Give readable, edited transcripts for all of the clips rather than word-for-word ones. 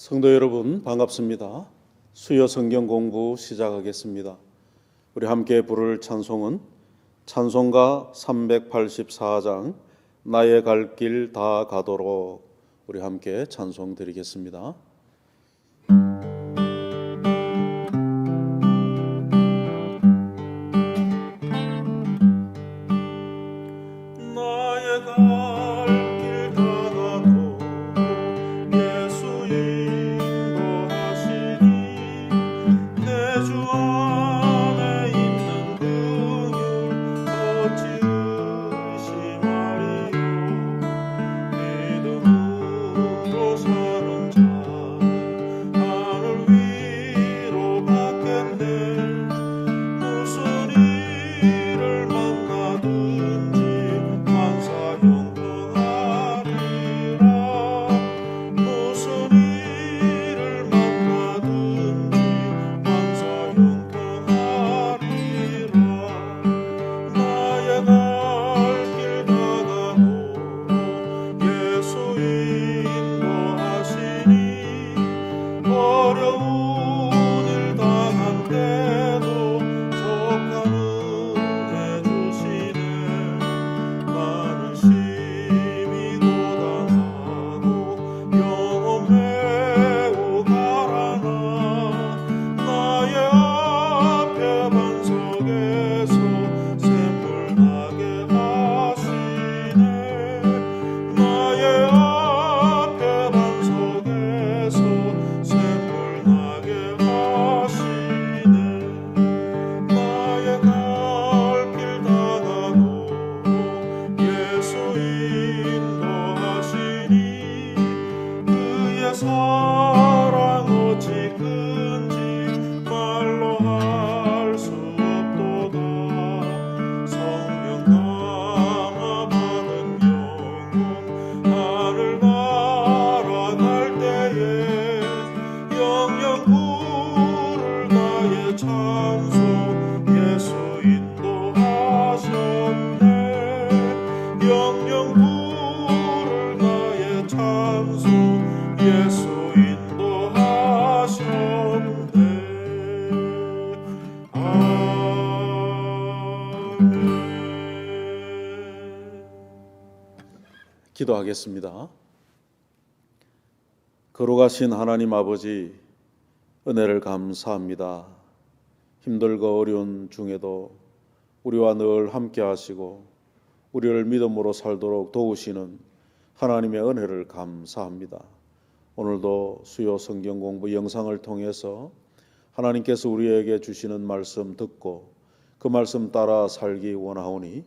성도 여러분 반갑습니다. 수요 성경 공부 시작하겠습니다. 우리 함께 부를 찬송은 찬송가 384장 나의 갈 길 다 가도록 우리 함께 찬송 드리겠습니다. 기도하겠습니다. 거룩하신 하나님 아버지, 은혜를 감사합니다. 힘들고 어려운 중에도 우리와 늘 함께 하시고 우리를 믿음으로 살도록 도우시는 하나님의 은혜를 감사합니다. 오늘도 수요 성경 공부 영상을 통해서 하나님께서 우리에게 주시는 말씀 듣고 그 말씀 따라 살기 원하오니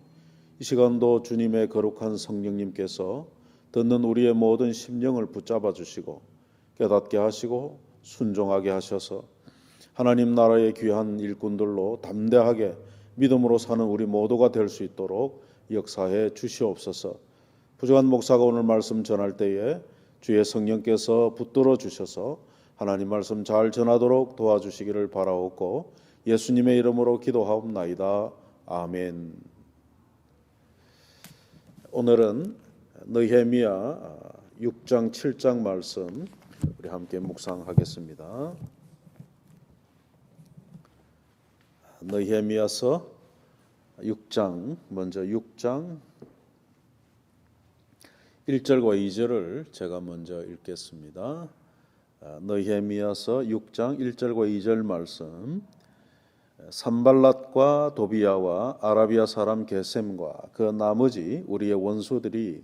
이 시간도 주님의 거룩한 성령님께서 듣는 우리의 모든 심령을 붙잡아 주시고 깨닫게 하시고 순종하게 하셔서 하나님 나라의 귀한 일꾼들로 담대하게 믿음으로 사는 우리 모두가 될 수 있도록 역사해 주시옵소서. 부족한 목사가 오늘 말씀 전할 때에 주의 성령께서 붙들어 주셔서 하나님 말씀 잘 전하도록 도와주시기를 바라옵고 예수님의 이름으로 기도하옵나이다. 아멘. 오늘은 느헤미야 6장 7장 말씀 우리 함께 묵상하겠습니다. 느헤미야서 6장 먼저 6장 1절과 2절을 제가 먼저 읽겠습니다. 느헤미야서 6장 1절과 2절 말씀. 산발랏과 도비야와 아라비아 사람 게셈과 그 나머지 우리의 원수들이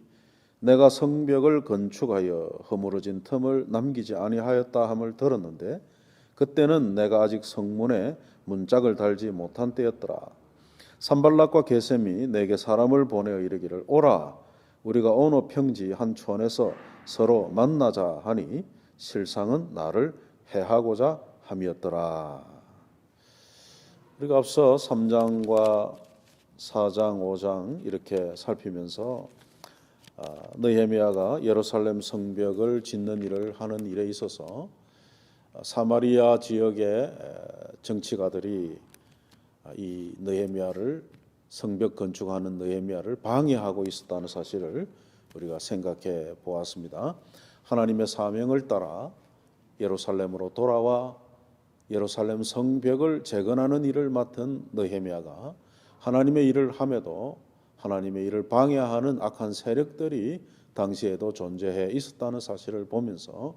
내가 성벽을 건축하여 허물어진 틈을 남기지 아니하였다 함을 들었는데 그때는 내가 아직 성문에 문짝을 달지 못한 때였더라. 산발랏과 게셈이 내게 사람을 보내어 이르기를 오라 우리가 어느 평지 한 촌에서 서로 만나자 하니 실상은 나를 해하고자 함이었더라. 우리가 앞서 3장과 4장, 5장 이렇게 살피면서 느헤미야가 예루살렘 성벽을 짓는 일을 하는 일에 있어서 사마리아 지역의 정치가들이 이 느헤미야를 성벽 건축하는 느헤미야를 방해하고 있었다는 사실을 우리가 생각해 보았습니다. 하나님의 사명을 따라 예루살렘으로 돌아와 예루살렘 성벽을 재건하는 일을 맡은 느헤미야가 하나님의 일을 함에도 하나님의 일을 방해하는 악한 세력들이 당시에도 존재해 있었다는 사실을 보면서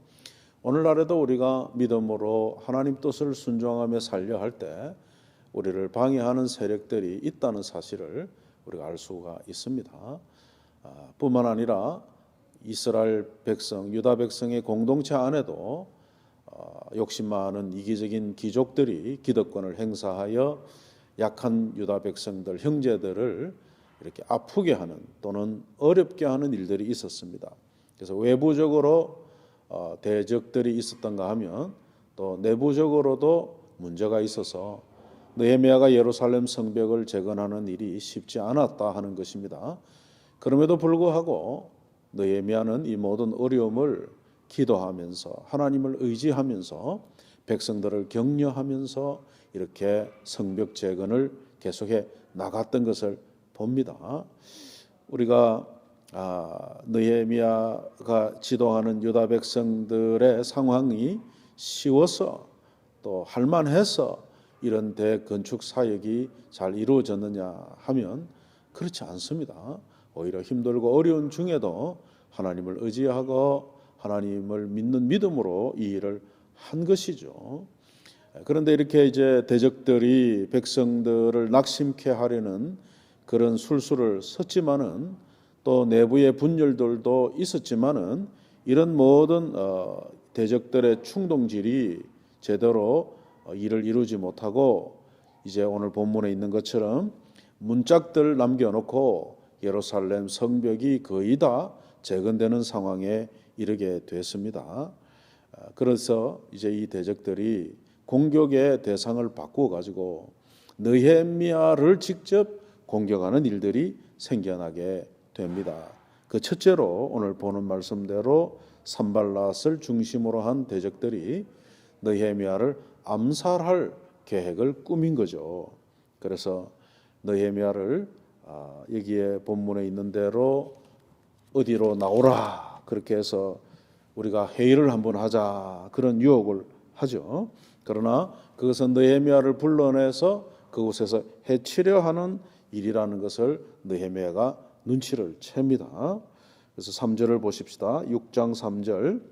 오늘날에도 우리가 믿음으로 하나님 뜻을 순종하며 살려 할 때 우리를 방해하는 세력들이 있다는 사실을 우리가 알 수가 있습니다. 뿐만 아니라 이스라엘 백성, 유다 백성의 공동체 안에도 욕심 많은 이기적인 귀족들이 기득권을 행사하여 약한 유다 백성들, 형제들을 이렇게 아프게 하는 또는 어렵게 하는 일들이 있었습니다. 그래서 외부적으로 대적들이 있었던가 하면 또 내부적으로도 문제가 있어서 느헤미야가 예루살렘 성벽을 재건하는 일이 쉽지 않았다 하는 것입니다. 그럼에도 불구하고 느헤미야는 이 모든 어려움을 기도하면서 하나님을 의지하면서 백성들을 격려하면서 이렇게 성벽 재건을 계속해 나갔던 것을 봅니다. 우리가 느헤미야가 지도하는 유다 백성들의 상황이 쉬워서 또 할만해서 이런 대건축 사역이 잘 이루어졌느냐 하면 그렇지 않습니다. 오히려 힘들고 어려운 중에도 하나님을 의지하고 하나님을 믿는 믿음으로 이 일을 한 것이죠. 그런데 이렇게 이제 대적들이 백성들을 낙심케 하려는 그런 술수를 썼지만은 또 내부의 분열들도 있었지만은 이런 모든 대적들의 충동질이 제대로 일을 이루지 못하고 이제 오늘 본문에 있는 것처럼 문짝들 남겨놓고 예루살렘 성벽이 거의 다 재건되는 상황에 이르게 됐습니다. 그래서 이제 이 대적들이 공격의 대상을 바꾸어 가지고 느헤미야를 직접 공격하는 일들이 생겨나게 됩니다. 그 첫째로 오늘 보는 말씀대로 산발랏을 중심으로 한 대적들이 느헤미야를 암살할 계획을 꾸민 거죠. 그래서 느헤미야를 여기에 본문에 있는 대로 어디로 나오라 그렇게 해서 우리가 회의를 한번 하자 그런 유혹을 하죠. 그러나 그것은 느헤미야를 불러내서 그곳에서 해치려 하는 일이라는 것을 느헤미야가 눈치를 챕니다. 그래서 3절을 보십시다. 6장 3절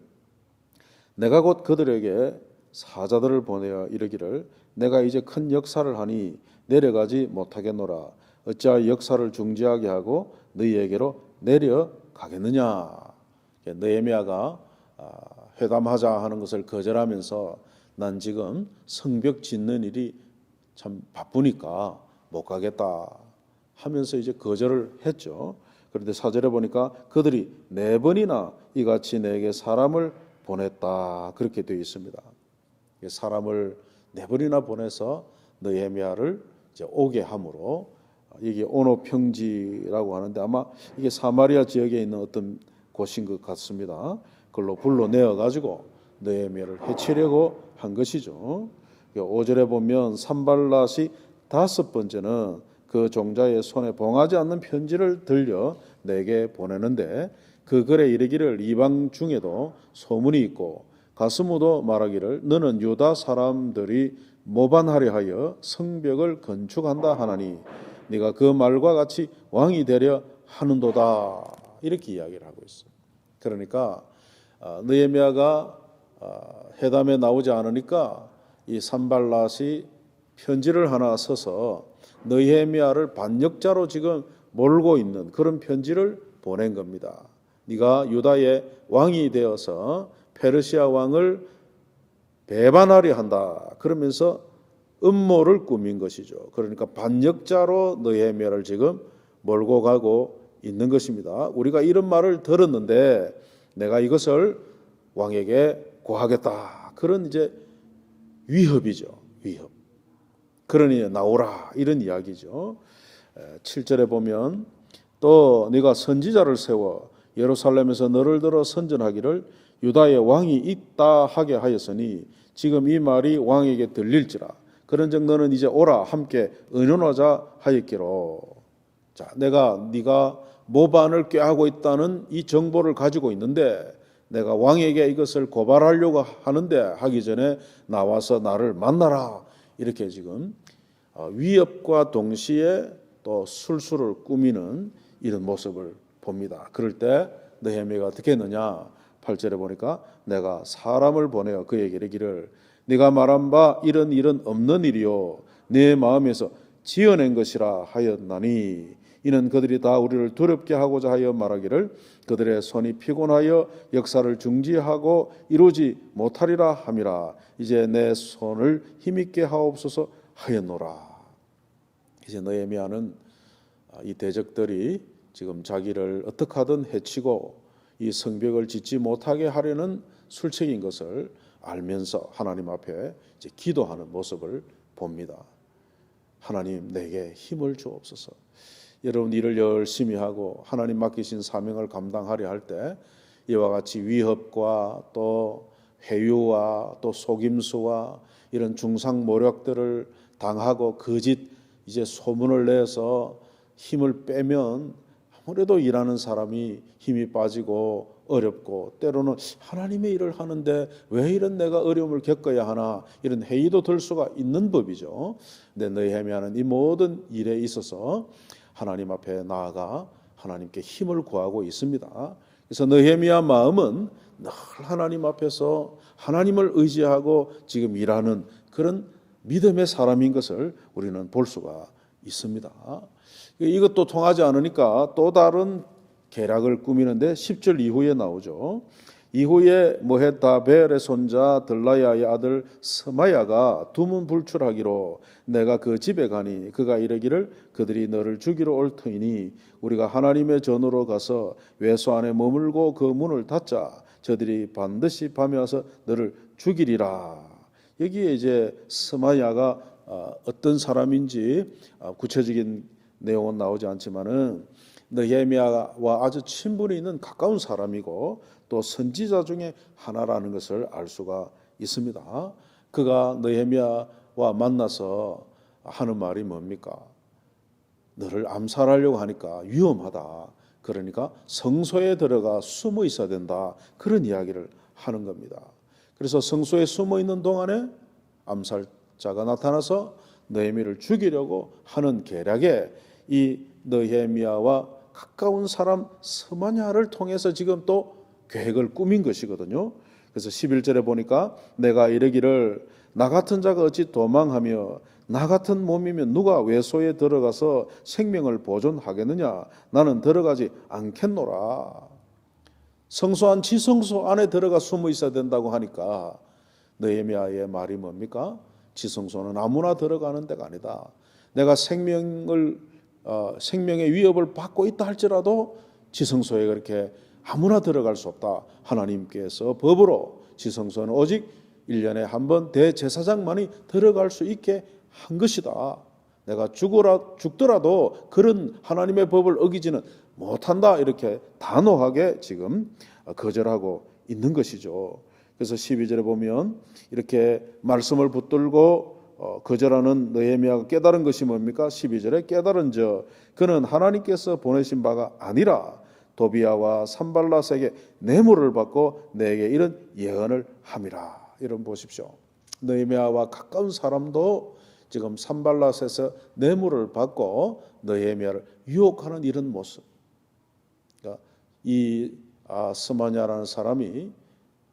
내가 곧 그들에게 사자들을 보내어 이르기를 내가 이제 큰 역사를 하니 내려가지 못하겠노라. 어찌하여 역사를 중지하게 하고 너희에게로 내려가겠느냐. 느헤미야가 회담하자 하는 것을 거절하면서 난 지금 성벽 짓는 일이 참 바쁘니까 못 가겠다 하면서 이제 거절을 했죠. 그런데 4절에 보니까 그들이 4번이나 이같이 내게 사람을 보냈다 그렇게 되어 있습니다. 사람을 4번이나 보내서 느헤미야를 이제 오게 함으로 이게 오노 평지라고 하는데 아마 이게 사마리아 지역에 있는 어떤 곳인 것 같습니다. 그걸로 불러내어 가지고 느헤미야를 해치려고 한 것이죠. 5절에 보면 산발랏이 5번째는 그 종자의 손에 봉하지 않는 편지를 들려 내게 보내는데 그 글에 이르기를 이방 중에도 소문이 있고 가스무도 말하기를 너는 유다 사람들이 모반하려 하여 성벽을 건축한다 하나니 네가 그 말과 같이 왕이 되려 하는도다 이렇게 이야기를 하고 있어요. 그러니까 느헤미야가 회담에 나오지 않으니까 이 산발랏이 편지를 하나 써서 느헤미야를 반역자로 지금 몰고 있는 그런 편지를 보낸 겁니다. 네가 유다의 왕이 되어서 페르시아 왕을 배반하려 한다. 그러면서 음모를 꾸민 것이죠. 그러니까 반역자로 느헤미야를 지금 몰고 가고 있는 것입니다. 우리가 이런 말을 들었는데 내가 이것을 왕에게 고하겠다. 그런 이제 위협이죠. 위협. 그러니 나오라 이런 이야기죠. 7절에 보면 또 네가 선지자를 세워 예루살렘에서 너를 들어 선전하기를 유다의 왕이 있다 하게 하였으니 지금 이 말이 왕에게 들릴지라 그런즉 너는 이제 오라 함께 의논하자 하였기로. 자, 네가 모반을 꾀하고 있다는 이 정보를 가지고 있는데 내가 왕에게 이것을 고발하려고 하는데 하기 전에 나와서 나를 만나라. 이렇게 지금 위협과 동시에 또 술수를 꾸미는 이런 모습을 봅니다. 그럴 때 느헤미야가 어떻게 했느냐? 8절에 보니까 내가 사람을 보내어 그에게 이르기를 네가 말한 바 이런 일은 없는 일이요 내 마음에서 지어낸 것이라 하였나니 이는 그들이 다 우리를 두렵게 하고자 하여 말하기를 그들의 손이 피곤하여 역사를 중지하고 이루지 못하리라 함이라. 이제 내 손을 힘있게 하옵소서 하였노라. 이제 느헤미야는 이 대적들이 지금 자기를 어떻게 하든 해치고 이 성벽을 짓지 못하게 하려는 술책인 것을 알면서 하나님 앞에 이제 기도하는 모습을 봅니다. 하나님 내게 힘을 주옵소서. 여러분 일을 열심히 하고 하나님 맡기신 사명을 감당하려 할 때 이와 같이 위협과 또 회유와 또 속임수와 이런 중상모략들을 당하고 거짓 이제 소문을 내서 힘을 빼면 아무래도 일하는 사람이 힘이 빠지고 어렵고 때로는 하나님의 일을 하는데 왜 이런 내가 어려움을 겪어야 하나 이런 회의도 들 수가 있는 법이죠. 근데 느헤미야는 이 모든 일에 있어서 하나님 앞에 나아가 하나님께 힘을 구하고 있습니다. 그래서 느헤미야 마음은 늘 하나님 앞에서 하나님을 의지하고 지금 일하는 그런 믿음의 사람인 것을 우리는 볼 수가 있습니다. 이것도 통하지 않으니까 또 다른 계략을 꾸미는데 10절 이후에 나오죠. 이후에 모헤다벨의 손자 들라야의 아들 스마야가 두문불출하기로 내가 그 집에 가니 그가 이르기를 그들이 너를 죽이러 올 터이니 우리가 하나님의 전으로 가서 외소 안에 머물고 그 문을 닫자. 저들이 반드시 밤에 와서 너를 죽이리라. 여기에 이제 스마야가 어떤 사람인지 구체적인 내용은 나오지 않지만은 느헤미야와 아주 친분이 있는 가까운 사람이고 또 선지자 중에 하나라는 것을 알 수가 있습니다. 그가 느헤미야와 만나서 하는 말이 뭡니까? 너를 암살하려고 하니까 위험하다. 그러니까 성소에 들어가 숨어 있어야 된다. 그런 이야기를 하는 겁니다. 그래서 성소에 숨어 있는 동안에 암살자가 나타나서 느헤미야를 죽이려고 하는 계략에 이 느헤미야와 가까운 사람 스마냐를 통해서 지금 또 계획을 꾸민 것이거든요. 그래서 11절에 보니까 내가 이르기를 나 같은 자가 어찌 도망하며 나 같은 몸이면 누가 외소에 들어가서 생명을 보존하겠느냐. 나는 들어가지 않겠노라. 성소한 지성소 안에 들어가 숨어 있어야 된다고 하니까 느헤미야의 말이 뭡니까? 지성소는 아무나 들어가는 데가 아니다. 내가 생명의 위협을 받고 있다 할지라도 지성소에 그렇게 아무나 들어갈 수 없다. 하나님께서 법으로 지성소는 오직 1년에 한 번 대제사장만이 들어갈 수 있게 한 것이다. 내가 죽더라도 그런 하나님의 법을 어기지는 못한다. 이렇게 단호하게 지금 거절하고 있는 것이죠. 그래서 12절에 보면 이렇게 말씀을 붙들고 거절하는 느헤미야가 깨달은 것이 뭡니까? 12절에 깨달은 저 그는 하나님께서 보내신 바가 아니라 도비야와 산발랏에게 뇌물을 받고 내게 이런 예언을 함이라. 이런 보십시오. 느헤미야와 가까운 사람도 지금 산발랏에서 뇌물을 받고 느헤미야를 유혹하는 이런 모습. 그러니까 이 스마냐라는 사람이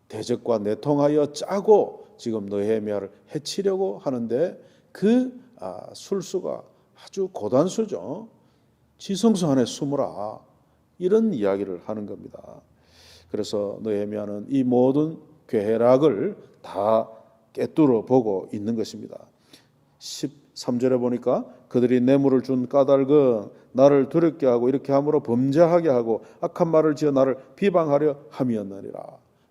대적과 내통하여 짜고 지금 느헤미야를 해치려고 하는데 그 술수가 아주 고단수죠. 지성소 안에 숨으라. 이런 이야기를 하는 겁니다. 그래서 느헤미야는 이 모든 계략을 다 꿰뚫어 보고 있는 것입니다. 13절에 보니까 그들이 뇌물을 준 까닭은 나를 두렵게 하고 이렇게 함으로 범죄하게 하고 악한 말을 지어 나를 비방하려 함이었느니라.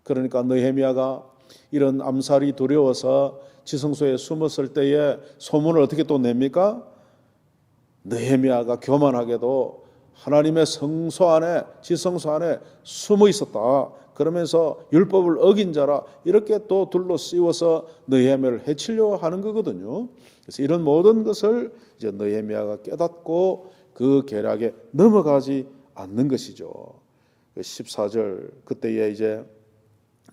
그러니까 느헤미야가 이런 암살이 두려워서 지성소에 숨었을 때에 소문을 어떻게 또 냅니까? 느헤미야가 교만하게도 하나님의 성소 안에 지성소 안에 숨어 있었다. 그러면서 율법을 어긴 자라 이렇게 또 둘러 씌워서 느헤미야를 해치려고 하는 거거든요. 그래서 이런 모든 것을 이제 느헤미야가 깨닫고 그 계략에 넘어가지 않는 것이죠. 14절 그때에 이제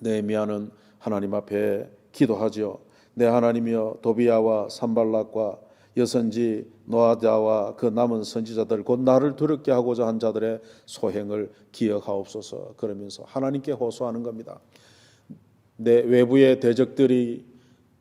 느헤미야는 하나님 앞에 기도하죠. 내 하나님이여, 도비야와 산발락과 여선지 노아자와 그 남은 선지자들 곧 나를 두렵게 하고자 한 자들의 소행을 기억하옵소서. 그러면서 하나님께 호소하는 겁니다. 내 외부의 대적들이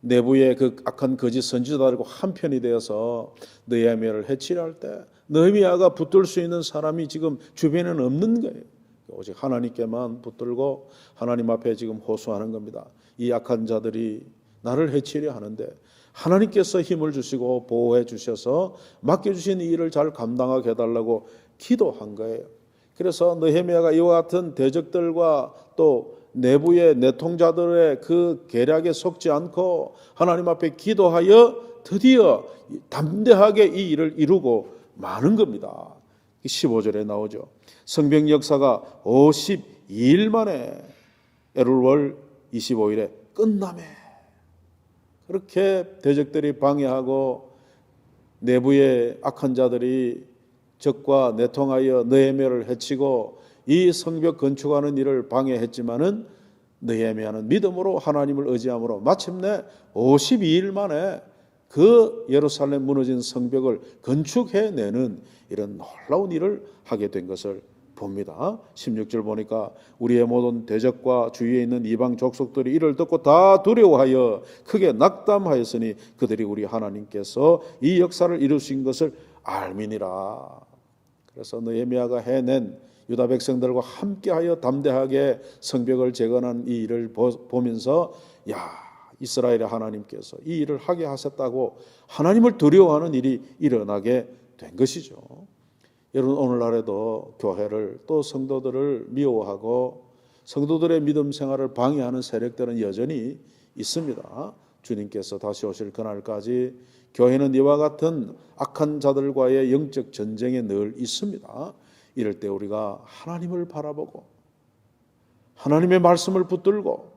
내부의 그 악한 거짓 선지자들과 한편이 되어서 느헤미야를 해치려 할 때 느헤미야가 붙들 수 있는 사람이 지금 주변에는 없는 거예요. 오직 하나님께만 붙들고 하나님 앞에 지금 호소하는 겁니다. 이 악한 자들이 나를 해치려 하는데 하나님께서 힘을 주시고 보호해 주셔서 맡겨주신 이 일을 잘 감당하게 해달라고 기도한 거예요. 그래서 느헤미야가 이와 같은 대적들과 또 내부의 내통자들의 그 계략에 속지 않고 하나님 앞에 기도하여 드디어 담대하게 이 일을 이루고 마는 겁니다. 15절에 나오죠. 성벽 역사가 52일 만에 엘룰월 25일에 끝나매. 그렇게 대적들이 방해하고 내부의 악한 자들이 적과 내통하여 느헤미야를 해치고 이 성벽 건축하는 일을 방해했지만은 느헤미야는 믿음으로 하나님을 의지함으로 마침내 52일 만에 그 예루살렘 무너진 성벽을 건축해내는 이런 놀라운 일을 하게 된 것을 봅니다. 16절 보니까 우리의 모든 대적과 주위에 있는 이방 족속들이 이를 듣고 다 두려워하여 크게 낙담하였으니 그들이 우리 하나님께서 이 역사를 이루신 것을 알미니라. 그래서 느헤미야가 해낸 유다 백성들과 함께하여 담대하게 성벽을 재건한 이 일을 보면서 이스라엘의 하나님께서 이 일을 하게 하셨다고 하나님을 두려워하는 일이 일어나게 된 것이죠. 여러분, 오늘날에도 교회를 또 성도들을 미워하고 성도들의 믿음 생활을 방해하는 세력들은 여전히 있습니다. 주님께서 다시 오실 그날까지 교회는 이와 같은 악한 자들과의 영적 전쟁에 늘 있습니다. 이럴 때 우리가 하나님을 바라보고 하나님의 말씀을 붙들고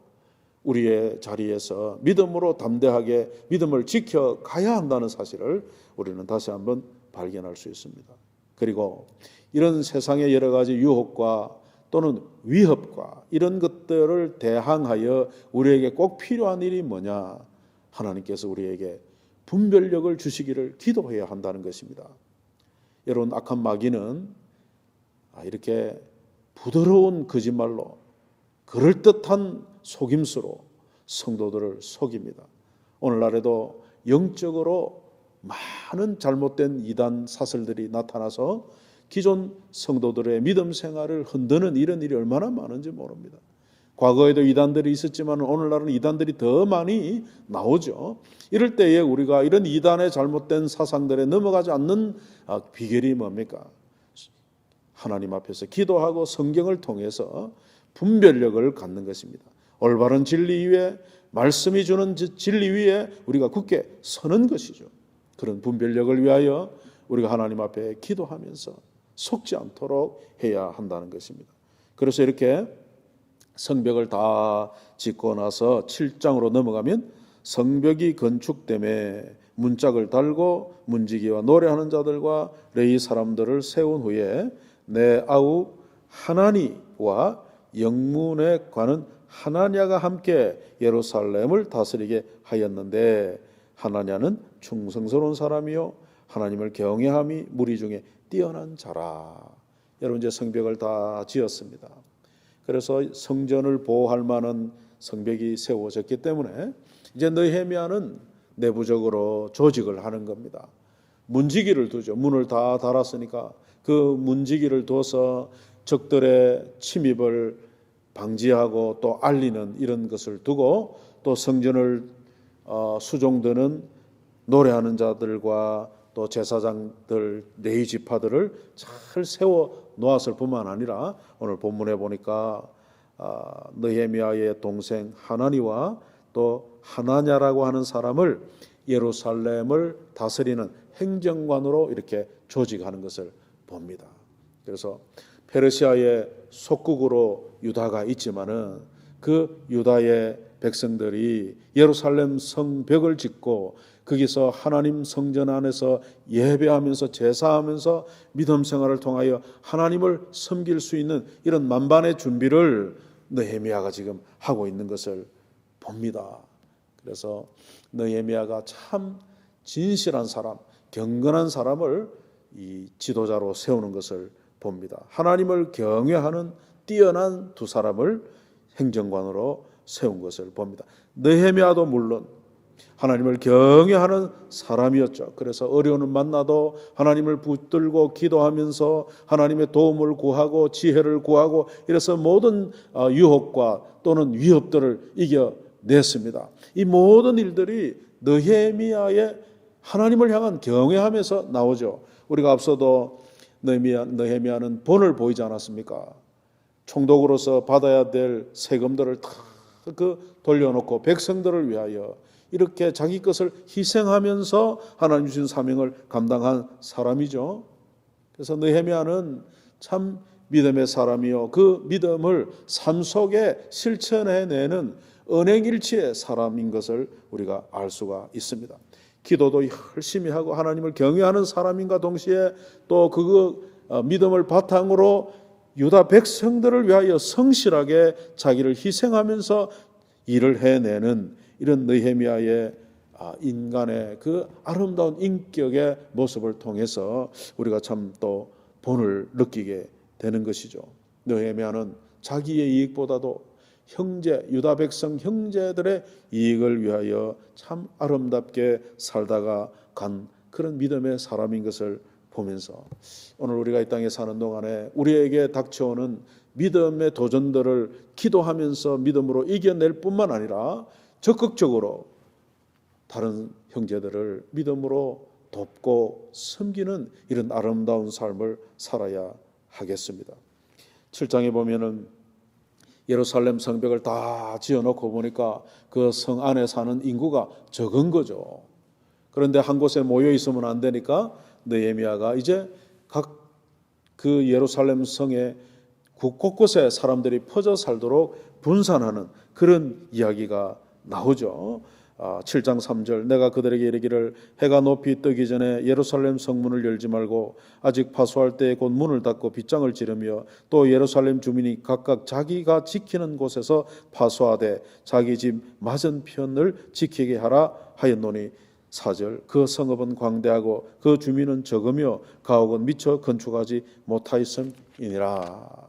우리의 자리에서 믿음으로 담대하게 믿음을 지켜가야 한다는 사실을 우리는 다시 한번 발견할 수 있습니다. 그리고 이런 세상의 여러 가지 유혹과 또는 위협과 이런 것들을 대항하여 우리에게 꼭 필요한 일이 뭐냐? 하나님께서 우리에게 분별력을 주시기를 기도해야 한다는 것입니다. 여러분, 악한 마귀는 이렇게 부드러운 거짓말로 그럴듯한 속임수로 성도들을 속입니다. 오늘날에도 영적으로 많은 잘못된 이단 사슬들이 나타나서 기존 성도들의 믿음 생활을 흔드는 이런 일이 얼마나 많은지 모릅니다. 과거에도 이단들이 있었지만 오늘날은 이단들이 더 많이 나오죠. 이럴 때에 우리가 이런 이단의 잘못된 사상들에 넘어가지 않는 비결이 뭡니까? 하나님 앞에서 기도하고 성경을 통해서 분별력을 갖는 것입니다. 올바른 진리 위에, 말씀이 주는 진리 위에 우리가 굳게 서는 것이죠. 그런 분별력을 위하여 우리가 하나님 앞에 기도하면서 속지 않도록 해야 한다는 것입니다. 그래서 이렇게 성벽을 다 짓고 나서 7장으로 넘어가면 성벽이 건축됨에 문짝을 달고 문지기와 노래하는 자들과 레위 사람들을 세운 후에 내 아우 하나니와 영문에 관한 하나냐가 함께 예루살렘을 다스리게 하였는데 하나냐는 충성스러운 사람이요 하나님을 경외함이 무리 중에 뛰어난 자라. 여러분, 이제 성벽을 다 지었습니다. 그래서 성전을 보호할 만한 성벽이 세워졌기 때문에 이제 느헤미야는 내부적으로 조직을 하는 겁니다. 문지기를 두죠. 문을 다 달았으니까 그 문지기를 둬서 적들의 침입을 방지하고 또 알리는 이런 것을 두고 또 성전을 수종드는 노래하는 자들과 또 제사장들, 레위 지파들을 잘 세워 놓았을 뿐만 아니라 오늘 본문에 보니까 느헤미야의 동생 하나니와 또 하나냐라고 하는 사람을 예루살렘을 다스리는 행정관으로 이렇게 조직하는 것을 봅니다. 그래서 페르시아의 속국으로 유다가 있지만은 그 유다의 백성들이 예루살렘 성벽을 짓고 거기서 하나님 성전 안에서 예배하면서 제사하면서 믿음 생활을 통하여 하나님을 섬길 수 있는 이런 만반의 준비를 느헤미야가 지금 하고 있는 것을 봅니다. 그래서 느헤미야가 참 진실한 사람, 경건한 사람을 이 지도자로 세우는 것을 봅니다. 하나님을 경외하는 뛰어난 두 사람을 행정관으로 세운 것을 봅니다. 느헤미야도 물론 하나님을 경외하는 사람이었죠. 그래서 어려움을 만나도 하나님을 붙들고 기도하면서 하나님의 도움을 구하고 지혜를 구하고 이래서 모든 유혹과 또는 위협들을 이겨냈습니다. 이 모든 일들이 느헤미야의 하나님을 향한 경외함에서 나오죠. 우리가 앞서도 느헤미야는 본을 보이지 않았습니까? 총독으로서 받아야 될 세금들을 다 돌려놓고 백성들을 위하여 이렇게 자기 것을 희생하면서 하나님 주신 사명을 감당한 사람이죠. 그래서 느헤미야는 참 믿음의 사람이요, 그 믿음을 삶 속에 실천해내는 은행일치의 사람인 것을 우리가 알 수가 있습니다. 기도도 열심히 하고 하나님을 경외하는 사람인가 동시에 또 믿음을 바탕으로 유다 백성들을 위하여 성실하게 자기를 희생하면서 일을 해내는 이런 느헤미야의 인간의 그 아름다운 인격의 모습을 통해서 우리가 참 또 본을 느끼게 되는 것이죠. 느헤미야는 자기의 이익보다도 유다 백성 형제들의 이익을 위하여 참 아름답게 살다가 간 그런 믿음의 사람인 것을 보면서 오늘 우리가 이 땅에 사는 동안에 우리에게 닥쳐오는 믿음의 도전들을 기도하면서 믿음으로 이겨낼 뿐만 아니라 적극적으로 다른 형제들을 믿음으로 돕고 섬기는 이런 아름다운 삶을 살아야 하겠습니다. 7장에 보면은 예루살렘 성벽을 다 지어놓고 보니까 그 성 안에 사는 인구가 적은 거죠. 그런데 한 곳에 모여 있으면 안 되니까 느헤미야가 이제 각 그 예루살렘 성의 곳곳에 사람들이 퍼져 살도록 분산하는 그런 이야기가 나오죠. 7장 3절 내가 그들에게 이르기를 해가 높이 뜨기 전에 예루살렘 성문을 열지 말고 아직 파수할 때에 곧 문을 닫고 빗장을 지르며 또 예루살렘 주민이 각각 자기가 지키는 곳에서 파수하되 자기 집 맞은편을 지키게 하라 하였노니 4절 그 성읍은 광대하고 그 주민은 적으며 가옥은 미처 건축하지 못하였음이니라.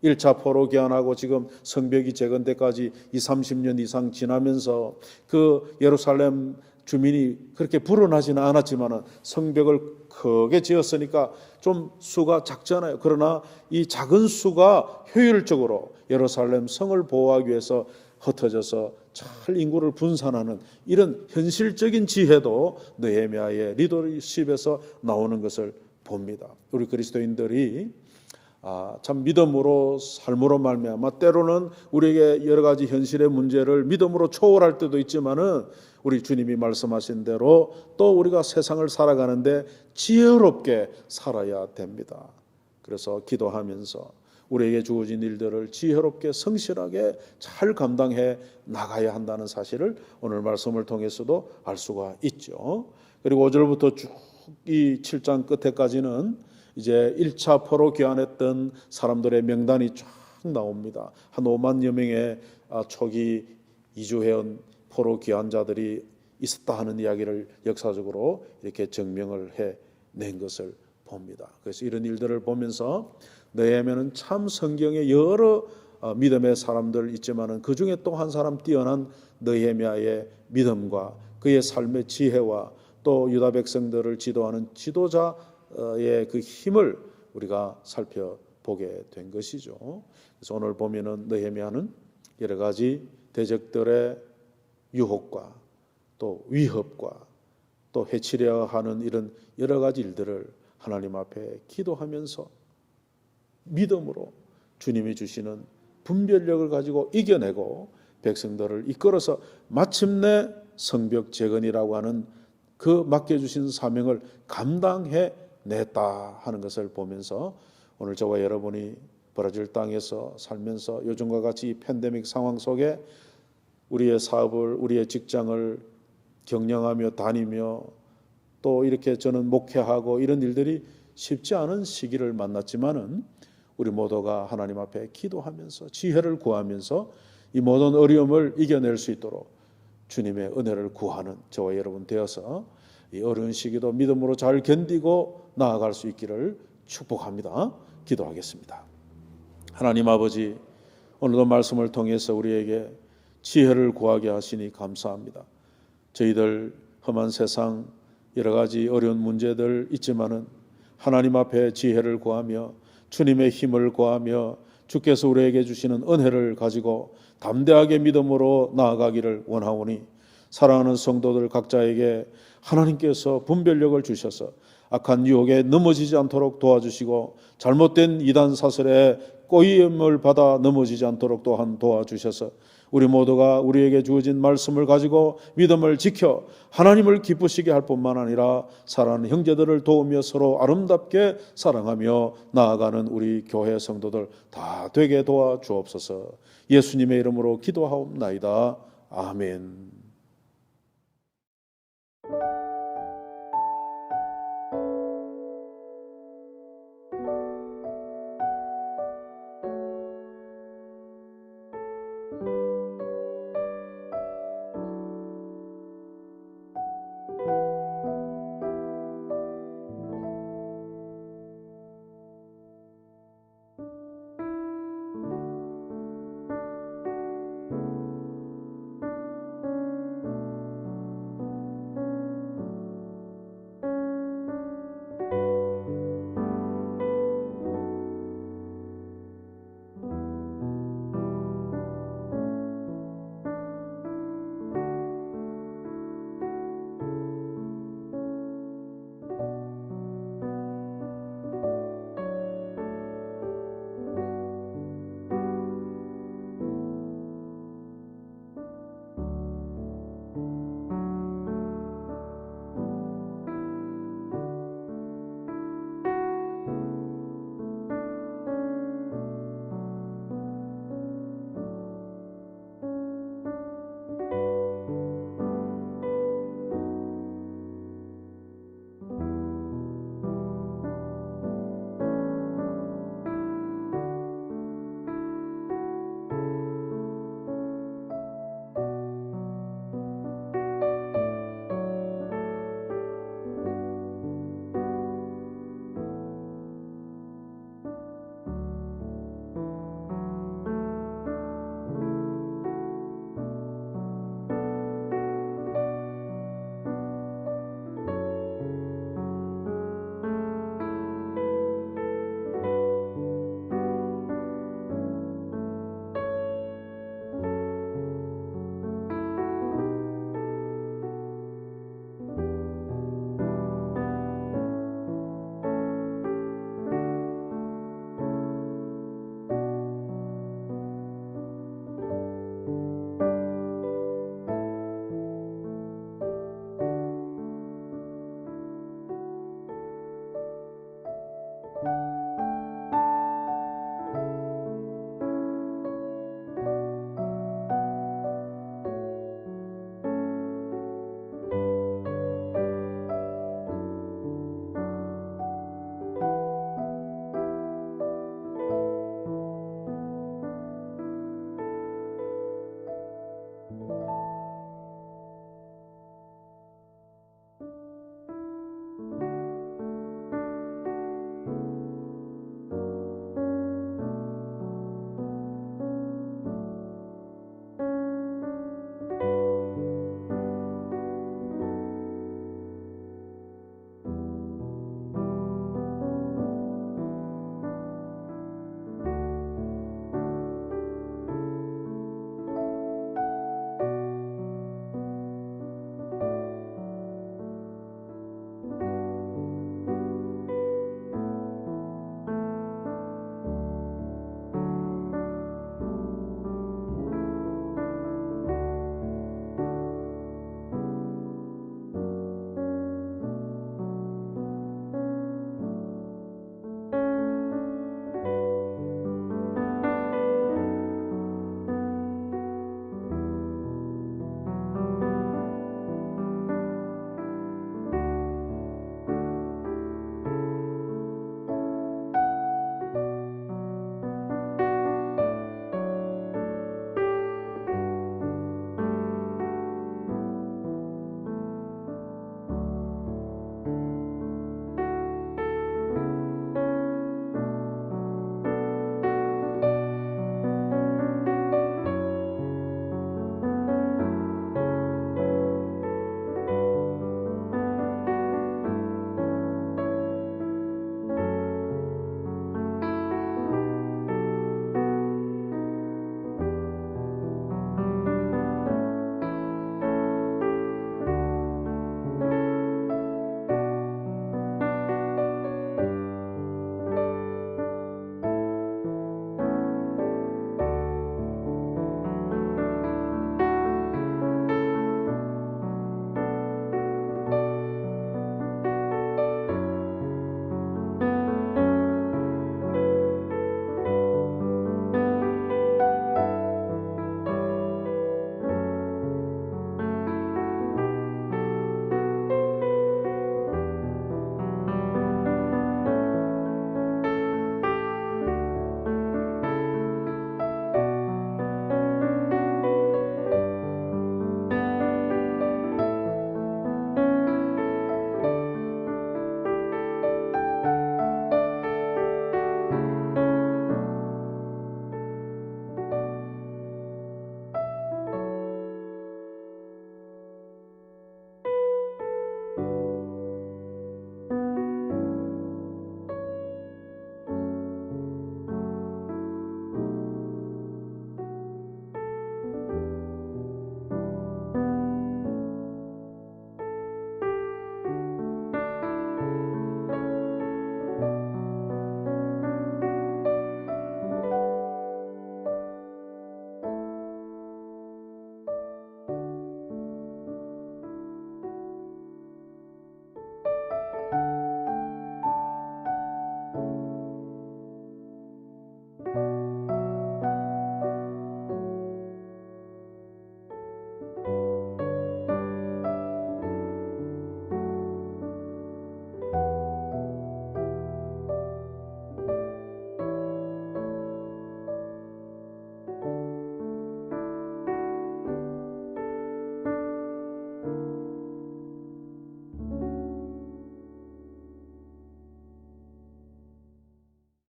1차 포로 귀환하고 지금 성벽이 재건 때까지 30년 이상 지나면서 그 예루살렘 주민이 그렇게 불어나지는 않았지만 성벽을 크게 지었으니까 좀 수가 작잖아요. 그러나 이 작은 수가 효율적으로 예루살렘 성을 보호하기 위해서 흩어져서 잘 인구를 분산하는 이런 현실적인 지혜도 느헤미야의 리더십에서 나오는 것을 봅니다. 우리 그리스도인들이 참 믿음으로 삶으로 말미암아 때로는 우리에게 여러 가지 현실의 문제를 믿음으로 초월할 때도 있지만은 우리 주님이 말씀하신 대로 또 우리가 세상을 살아가는데 지혜롭게 살아야 됩니다. 그래서 기도하면서 우리에게 주어진 일들을 지혜롭게 성실하게 잘 감당해 나가야 한다는 사실을 오늘 말씀을 통해서도 알 수가 있죠. 그리고 5절부터 쭉 이 7장 끝에까지는 이제 1차 포로 귀환했던 사람들의 명단이 쫙 나옵니다. 한 5만여 명의 초기 이주해온 포로 귀환자들이 있었다 하는 이야기를 역사적으로 이렇게 증명을 해낸 것을 봅니다. 그래서 이런 일들을 보면서 느헤미야는 참 성경에 여러 믿음의 사람들 있지만은 그 중에 또 한 사람 뛰어난 느헤미야의 믿음과 그의 삶의 지혜와 또 유다 백성들을 지도하는 지도자의 그 힘을 우리가 살펴보게 된 것이죠. 그래서 오늘 보면은 느헤미야는 여러 가지 대적들의 유혹과 또 위협과 또 해치려 하는 이런 여러 가지 일들을 하나님 앞에 기도하면서 믿음으로 주님이 주시는 분별력을 가지고 이겨내고 백성들을 이끌어서 마침내 성벽 재건이라고 하는 그 맡겨주신 사명을 감당해냈다 하는 것을 보면서 오늘 저와 여러분이 브라질 땅에서 살면서 요즘과 같이 이 팬데믹 상황 속에 우리의 사업을 우리의 직장을 경영하며 다니며 또 이렇게 저는 목회하고 이런 일들이 쉽지 않은 시기를 만났지만은 우리 모두가 하나님 앞에 기도하면서 지혜를 구하면서 이 모든 어려움을 이겨낼 수 있도록 주님의 은혜를 구하는 저와 여러분 되어서 이 어려운 시기도 믿음으로 잘 견디고 나아갈 수 있기를 축복합니다. 기도하겠습니다. 하나님 아버지, 오늘도 말씀을 통해서 우리에게 지혜를 구하게 하시니 감사합니다. 저희들 험한 세상 여러 가지 어려운 문제들 있지만은 하나님 앞에 지혜를 구하며 주님의 힘을 구하며 주께서 우리에게 주시는 은혜를 가지고 담대하게 믿음으로 나아가기를 원하오니 사랑하는 성도들 각자에게 하나님께서 분별력을 주셔서 악한 유혹에 넘어지지 않도록 도와주시고 잘못된 이단 사슬에 꼬임을 받아 넘어지지 않도록 또한 도와주셔서 우리 모두가 우리에게 주어진 말씀을 가지고 믿음을 지켜 하나님을 기쁘시게 할 뿐만 아니라 사랑하는 형제들을 도우며 서로 아름답게 사랑하며 나아가는 우리 교회 성도들 다 되게 도와주옵소서. 예수님의 이름으로 기도하옵나이다. 아멘.